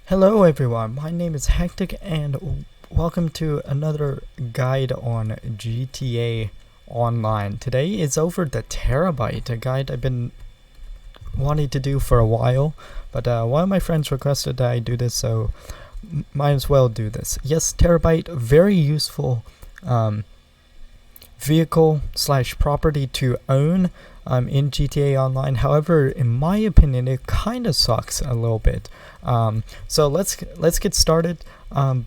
Hello everyone, my name is Hectic and welcome to another guide on GTA Online. Today is over the Terrorbyte, a guide I've been wanting to do for a while, but one of my friends requested that I do this, so might as well do this. Yes, Terrorbyte, very useful vehicle slash property to own in GTA Online. However, in my opinion, it kind of sucks a little bit. So let's get started on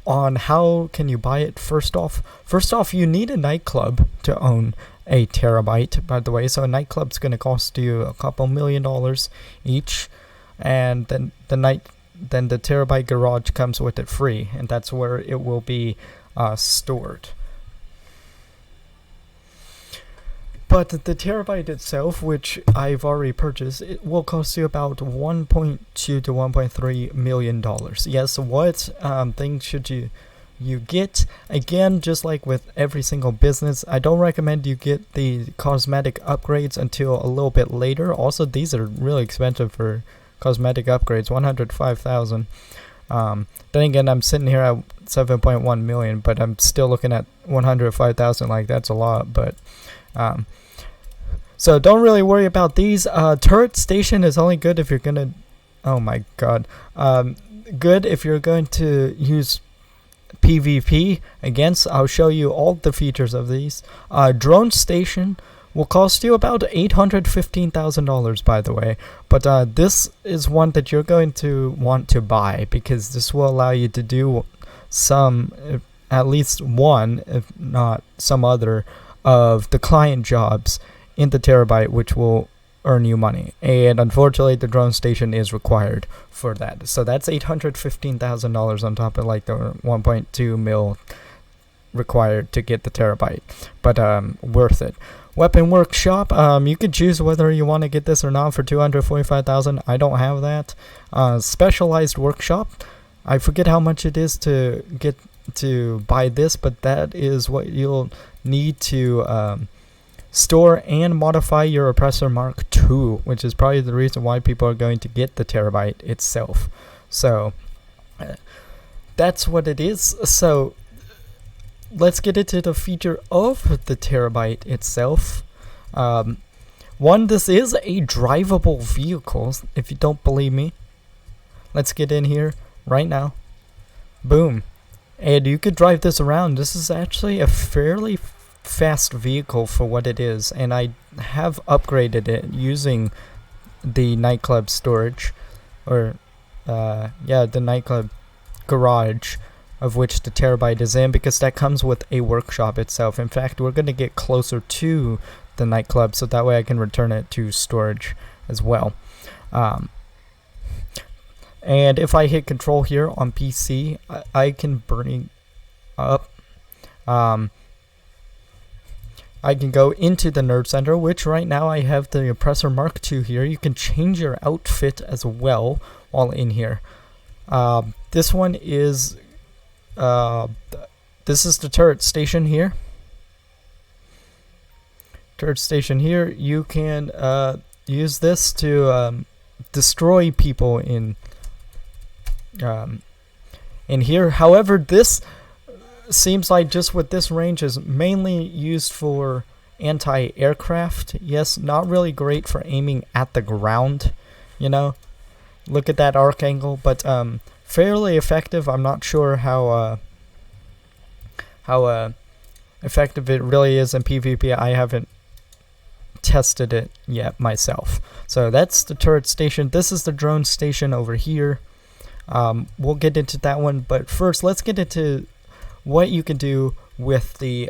how can you buy it. First off, you need a nightclub to own a Terrorbyte, by the way. So a nightclub's going to cost you a couple $1 million each, and then the Terrorbyte garage comes with it free, and that's where it will be stored. But the Terrorbyte itself, which I've already purchased, it will cost you about $1.2 to $1.3 million. Yes, what things should you get? Again, just like with every single business, I don't recommend you get the cosmetic upgrades until a little bit later. Also, these are really expensive for cosmetic upgrades, $105,000. Then again, I'm sitting here at 7.1 million, but I'm still looking at 105,000. Like, that's a lot, but so don't really worry about these. Turret station is only good if you're gonna, oh my god, good if you're going to use PvP against. I'll show you all the features of these. Drone station will cost you about $815,000, by the way, but this is one that you're going to want to buy because this will allow you to do some, at least one, if not some other, of the client jobs in the Terrorbyte, which will earn you money. And unfortunately, the drone station is required for that. So that's $815,000 on top of like the 1.2 mil required to get the Terrorbyte, but worth it. Weapon workshop, you could choose whether you want to get this or not for $245,000. I don't have that. Specialized workshop, I forget how much it is to get to buy this, but that is what you'll need to store and modify your Oppressor Mark II, which is probably the reason why people are going to get the Terrorbyte itself. So that's what it is. So let's get into the feature of the Terrorbyte itself. One, this is a drivable vehicle, if you don't believe me. Let's get in here right now. Boom. And you could drive this around. This is actually a fairly fast vehicle for what it is, and I have upgraded it using the nightclub storage, or the nightclub garage, of which the Terrorbyte is in, because that comes with a workshop itself. In fact, we're going to get closer to the nightclub, so that way I can return it to storage as well. And if I hit control here on PC, I can bring up, I can go into the Nerd Center, which right now I have the Oppressor Mark II here. You can change your outfit as well while in here. This one is, this is the turret station here. Turret station here, you can use this to destroy people in here. However, this seems like just with this range is mainly used for anti-aircraft. Yes, not really great for aiming at the ground, you know. Look at that arc angle, but fairly effective. I'm not sure how effective it really is in PvP. I haven't tested it yet myself. So that's the turret station. This is the drone station over here. We'll get into that one, but first let's get into what you can do with the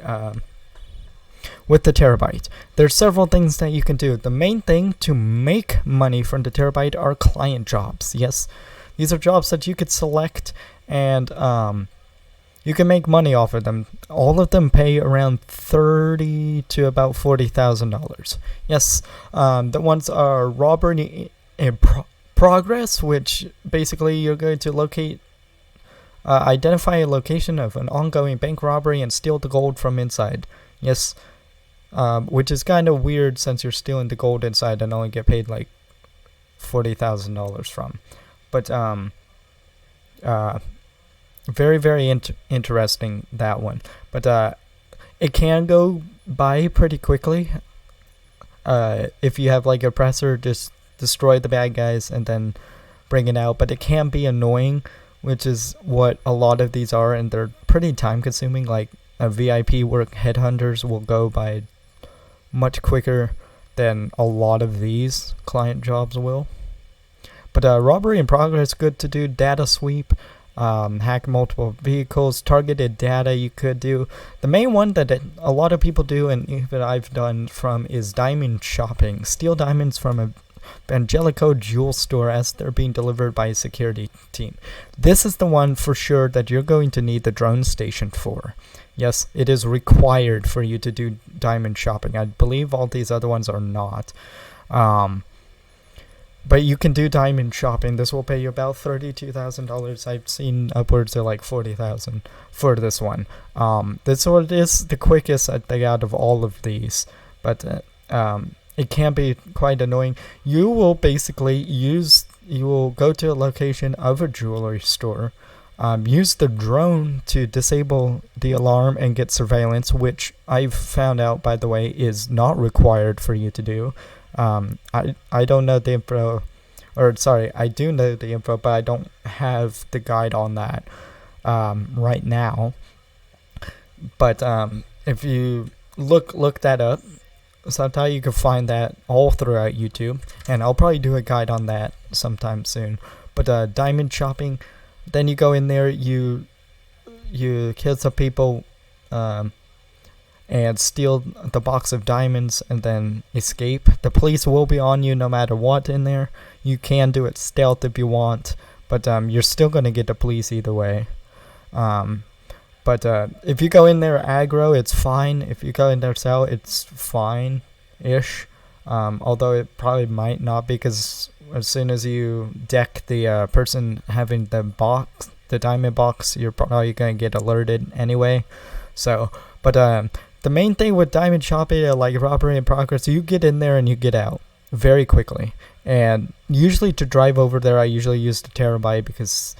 Terrorbyte. There's several things that you can do. The main thing to make money from the Terrorbyte are client jobs. Yes, these are jobs that you could select, and you can make money off of them. All of them pay around $30,000 to about $40,000. Yes, the ones are robbery and progress, which basically you're going to locate, identify a location of an ongoing bank robbery and steal the gold from inside. Yes, which is kind of weird since you're stealing the gold inside and only get paid like $40,000 from. But Very, very interesting, that one. But it can go by pretty quickly. If you have like a presser, just destroy the bad guys and then bring it out. But it can be annoying, which is what a lot of these are, and they're pretty time consuming. Like VIP work headhunters will go by much quicker than a lot of these client jobs will. But robbery in progress, good to do. Data sweep, hack multiple vehicles, targeted data you could do. The main one that a lot of people do, and even I've done from, is diamond shopping. Steal diamonds from a Angelico jewel store as they're being delivered by a security team. This is the one for sure that you're going to need the drone station for. Yes, it is required for you to do diamond shopping. I believe all these other ones are not. But you can do diamond shopping. This will pay you about $32,000. I've seen upwards of like $40,000 for this one. This one is the quickest, I think, out of all of these. But it can be quite annoying. You will basically you will go to a location of a jewelry store, use the drone to disable the alarm and get surveillance, which I've found out, by the way, is not required for you to do. I don't know the info, or sorry, I do know the info, but I don't have the guide on that right now. But if you look that up, sometime you can find that all throughout YouTube, and I'll probably do a guide on that sometime soon. But diamond shopping, then you go in there, you kill some people, and steal the box of diamonds and then escape. The police will be on you no matter what in there. You can do it stealth if you want, but you're still going to get the police either way. But if you go in there aggro, it's fine. If you go in there stealth, it's fine-ish. Although it probably might not, because as soon as you deck the person having the box, the diamond box, you're probably going to get alerted anyway. So, but the main thing with diamond shopping, like robbery in progress, you get in there and you get out very quickly. And usually to drive over there, I usually use the Terrorbyte because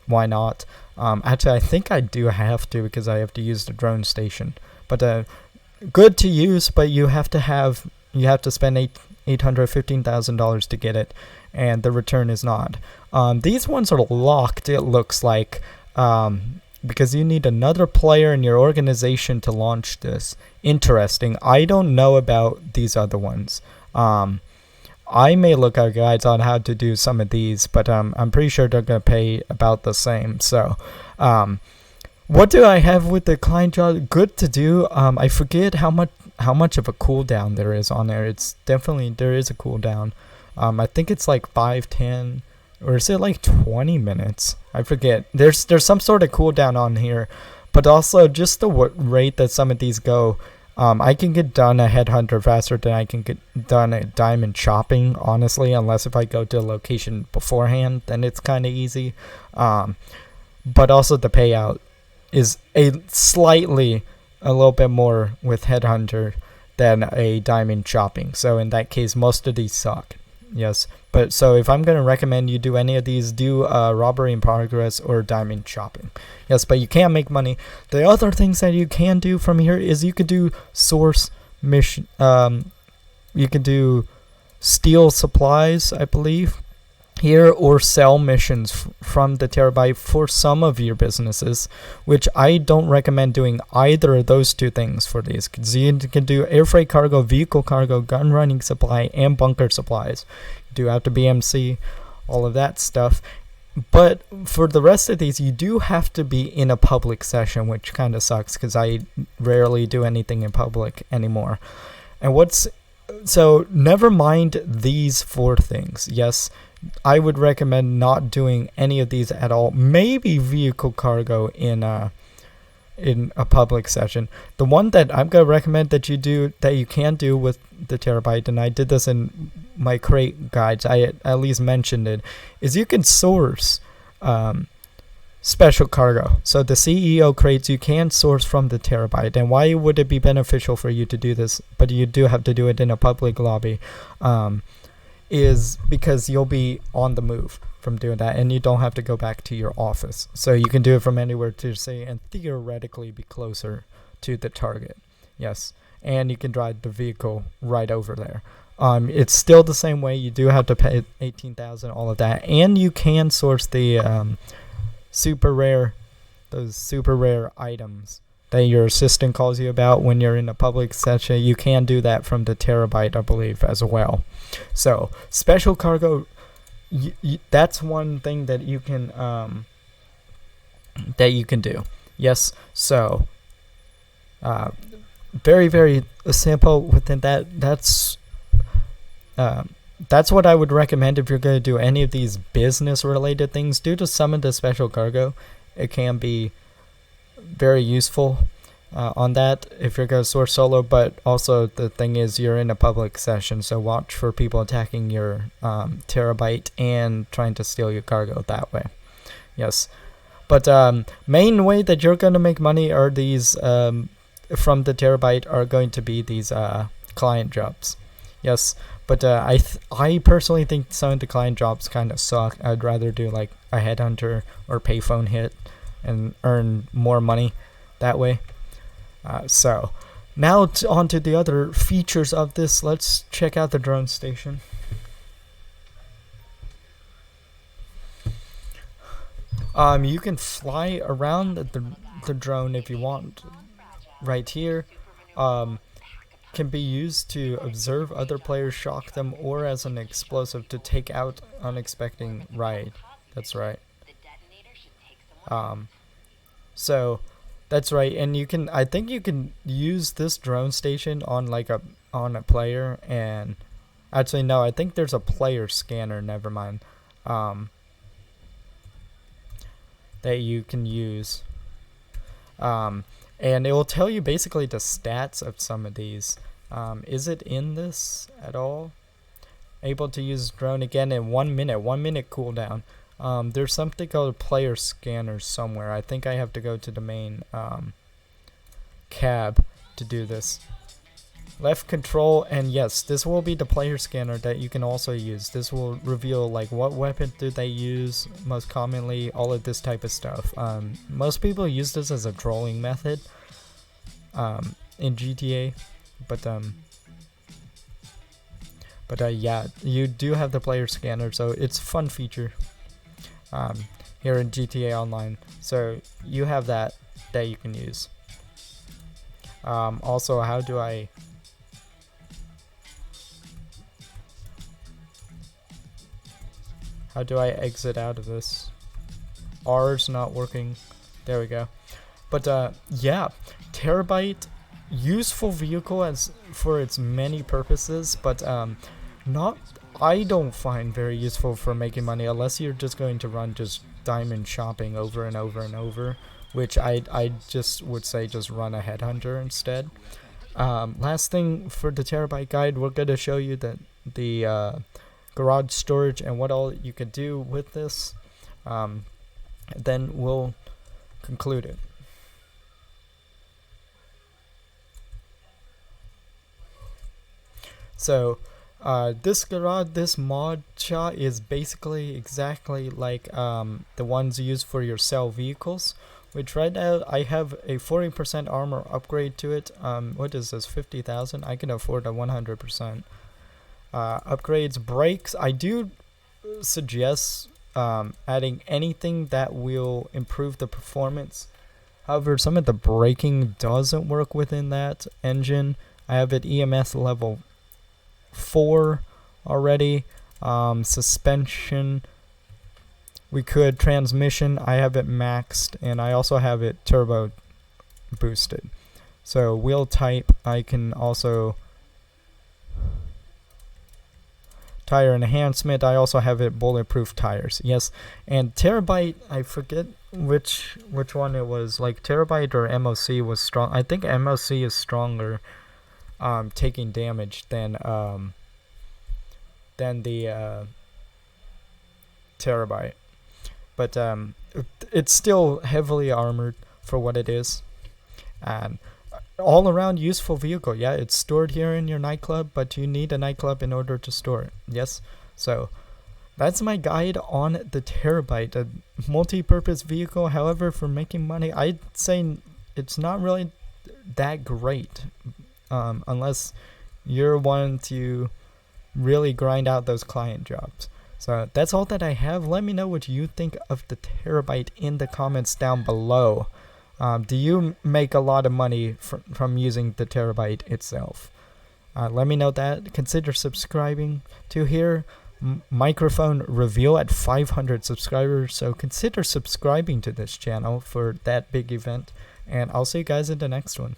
why not? Actually, I think I do have to, because I have to use the drone station. But good to use, but you have to spend $815,000 to get it, and the return is not. These ones are locked, it looks like. Because you need another player in your organization to launch this. Interesting. I don't know about these other ones. I may look at guides on how to do some of these, but I'm pretty sure they're going to pay about the same. So, what do I have with the client job? Good to do. I forget how much of a cooldown there is on there. It's definitely, there is a cooldown. I think it's like 5, 10... or is it like 20 minutes? I forget. There's some sort of cooldown on here, but also just the rate that some of these go. I can get done a headhunter faster than I can get done a diamond shopping, honestly, unless if I go to a location beforehand, then it's kind of easy. But also the payout is a little bit more with headhunter than a diamond shopping. So in that case, most of these suck. Yes, but so if I'm going to recommend you do any of these, do robbery in progress or diamond shopping. Yes, but you can't make money. The other things that you can do from here is you could do source mission. You could do steal supplies, I believe, here, or sell missions from the Terrorbyte for some of your businesses, which I don't recommend doing either of those two things for these. Because you can do air freight cargo, vehicle cargo, gun running supply, and bunker supplies. You do have to BMC, all of that stuff. But for the rest of these, you do have to be in a public session, which kind of sucks because I rarely do anything in public anymore. And so never mind these 4 things. Yes, I would recommend not doing any of these at all. Maybe vehicle cargo in a public session. The one that I'm gonna recommend that you can do with the Terrorbyte, and I did this in my crate guides, I at least mentioned it, is you can source special cargo. So the CEO crates you can source from the Terrorbyte. And why would it be beneficial for you to do this, but you do have to do it in a public lobby, is because you'll be on the move. from doing that, and you don't have to go back to your office. So you can do it from anywhere to say, and theoretically be closer to the target. Yes, and you can drive the vehicle right over there. It's still the same way. You do have to pay 18,000, all of that, and you can source the those super rare items that your assistant calls you about when you're in a public session. You can do that from the Terrorbyte, I believe, as well. So special cargo, that's one thing that you can do. Yes. So very, very simple within that. That's what I would recommend if you're going to do any of these business related things. Due to some of the special cargo, it can be very useful on that if you're going to source solo. But also the thing is, you're in a public session, so watch for people attacking your Terrorbyte and trying to steal your cargo that way. Yes, but main way that you're going to make money are these from the Terrorbyte are going to be these client jobs. Yes, but I personally think some of the client jobs kind of suck. I'd rather do like a headhunter or payphone hit and earn more money that way. So now on to the other features of this. Let's check out the drone station. You can fly around the drone if you want. Right here. Can be used to observe other players, shock them, or as an explosive to take out unexpected raid. That's right. So that's right, and you can. I think you can use this drone station on like on a player, and actually no, I think there's a player scanner. Never mind. That you can use. And it will tell you basically the stats of some of these. Is it in this at all? Able to use drone again in 1 minute. 1 minute cooldown. There's something called player scanner somewhere. I think I have to go to the main cab to do this. Left control, and yes, this will be the player scanner that you can also use. This will reveal like what weapon do they use most commonly, all of this type of stuff. Most people use this as a trolling method in GTA, but yeah, you do have the player scanner, so it's a fun feature here in GTA Online. So you have that you can use. Also, how do I exit out of this? R's not working. There we go. But yeah, Terrorbyte, useful vehicle as for its many purposes, but I don't find very useful for making money unless you're just going to run just diamond shopping over and over and over, which I just would say just run a headhunter instead. Last thing for the Terrorbyte guide, we're going to show you the garage storage and what all you could do with this. Then we'll conclude it. So this mod shot is basically exactly like the ones used for your sell vehicles, which right now I have a 40% armor upgrade to it. What is this, 50,000? I can afford a 100%. Upgrades, brakes, I do suggest adding anything that will improve the performance. However, some of the braking doesn't work within that engine. I have it EMS level 4 already. Suspension, we could. Transmission, I have it maxed, and I also have it turbo boosted. So wheel type, I can also tire enhancement, I also have it bulletproof tires. Yes, and Terrorbyte, I forget which one it was, like Terrorbyte or MOC was strong. I think MOC is stronger taking damage than the Terrorbyte, but it's still heavily armored for what it is, and all around useful vehicle. Yeah, it's stored here in your nightclub, but you need a nightclub in order to store it. Yes, so that's my guide on the Terrorbyte, a multi-purpose vehicle. However, for making money, I'd say it's not really that great, unless you're one to really grind out those client jobs. So that's all that I have. Let me know what you think of the Terrorbyte in the comments down below. Do you make a lot of money from using the Terrorbyte itself? Let me know that. Consider subscribing to hear microphone reveal at 500 subscribers. So consider subscribing to this channel for that big event. And I'll see you guys in the next one.